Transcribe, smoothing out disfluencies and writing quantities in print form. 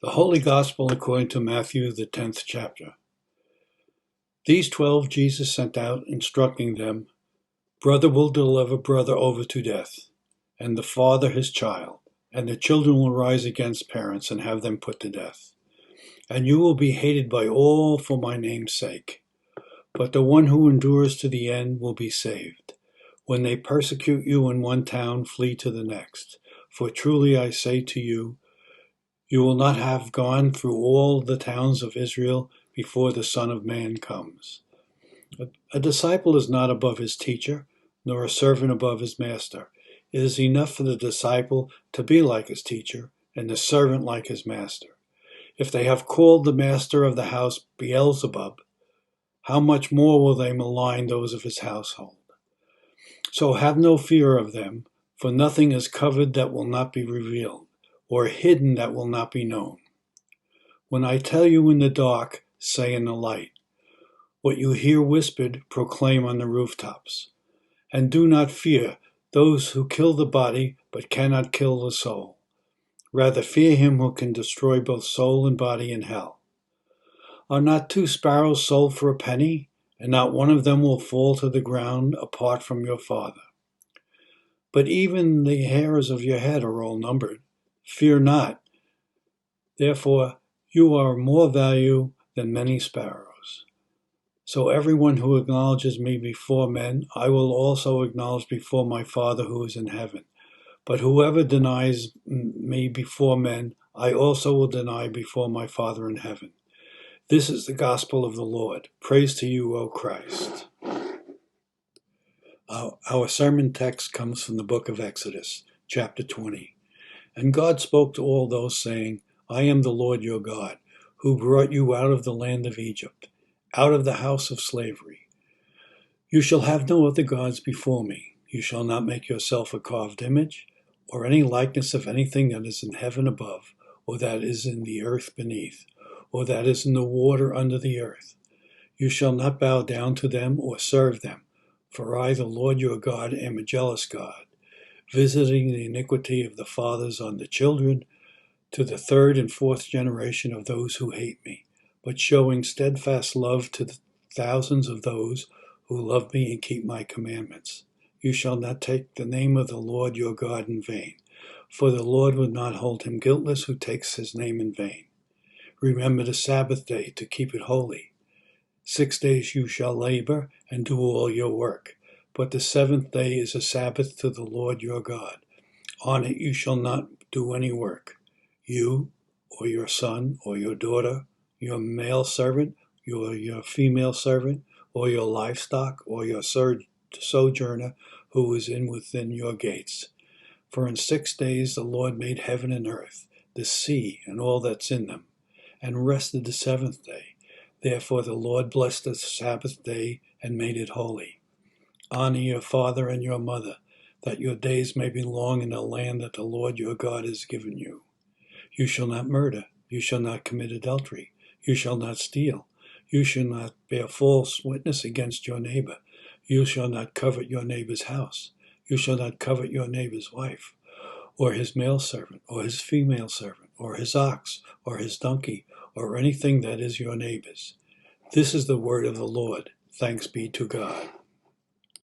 The Holy Gospel according to Matthew, the 10th chapter. These 12 Jesus sent out, instructing them, Brother will deliver brother over to death, and the father his child, and the children will rise against parents and have them put to death. And you will be hated by all for my name's sake. But the one who endures to the end will be saved. When they persecute you in one town, flee to the next. For truly I say to you, you will not have gone through all the towns of Israel before the Son of Man comes. A disciple is not above his teacher, nor a servant above his master. It is enough for the disciple to be like his teacher, and the servant like his master. If they have called the master of the house Beelzebul, how much more will they malign those of his household? So have no fear of them, for nothing is covered that will not be revealed, or hidden that will not be known. When I tell you in the dark, say in the light. What you hear whispered, proclaim on the rooftops. And do not fear those who kill the body, but cannot kill the soul. Rather fear him who can destroy both soul and body in hell. Are not 2 sparrows sold for a penny, and not one of them will fall to the ground apart from your Father? But even the hairs of your head are all numbered. Fear not. Therefore, you are of more value than many sparrows. So everyone who acknowledges me before men, I will also acknowledge before my Father who is in heaven. But whoever denies me before men, I also will deny before my Father in heaven. This is the gospel of the Lord. Praise to you, O Christ. Our sermon text comes from the book of Exodus, chapter 20. And God spoke to all those, saying, I am the Lord your God, who brought you out of the land of Egypt, out of the house of slavery. You shall have no other gods before me. You shall not make yourself a carved image, or any likeness of anything that is in heaven above, or that is in the earth beneath, or that is in the water under the earth. You shall not bow down to them or serve them, for I, the Lord your God, am a jealous God, visiting the iniquity of the fathers on the children, to the 3rd and 4th generation of those who hate me, but showing steadfast love to the thousands of those who love me and keep my commandments. You shall not take the name of the Lord your God in vain, for the Lord would not hold him guiltless who takes his name in vain. Remember the Sabbath day to keep it holy. 6 days you shall labor and do all your work, but the 7th day is a Sabbath to the Lord your God. On it you shall not do any work, you or your son or your daughter, your male servant, your female servant, or your livestock, or your sojourner who is within your gates. For in 6 days the Lord made heaven and earth, the sea and all that's in them, and rested the 7th day. Therefore the Lord blessed the Sabbath day and made it holy. Honor your father and your mother, that your days may be long in the land that the Lord your God has given you. You shall not murder. You shall not commit adultery. You shall not steal. You shall not bear false witness against your neighbor. You shall not covet your neighbor's house. You shall not covet your neighbor's wife, or his male servant, or his female servant, or his ox, or his donkey, or anything that is your neighbor's. This is the word of the Lord. Thanks be to God.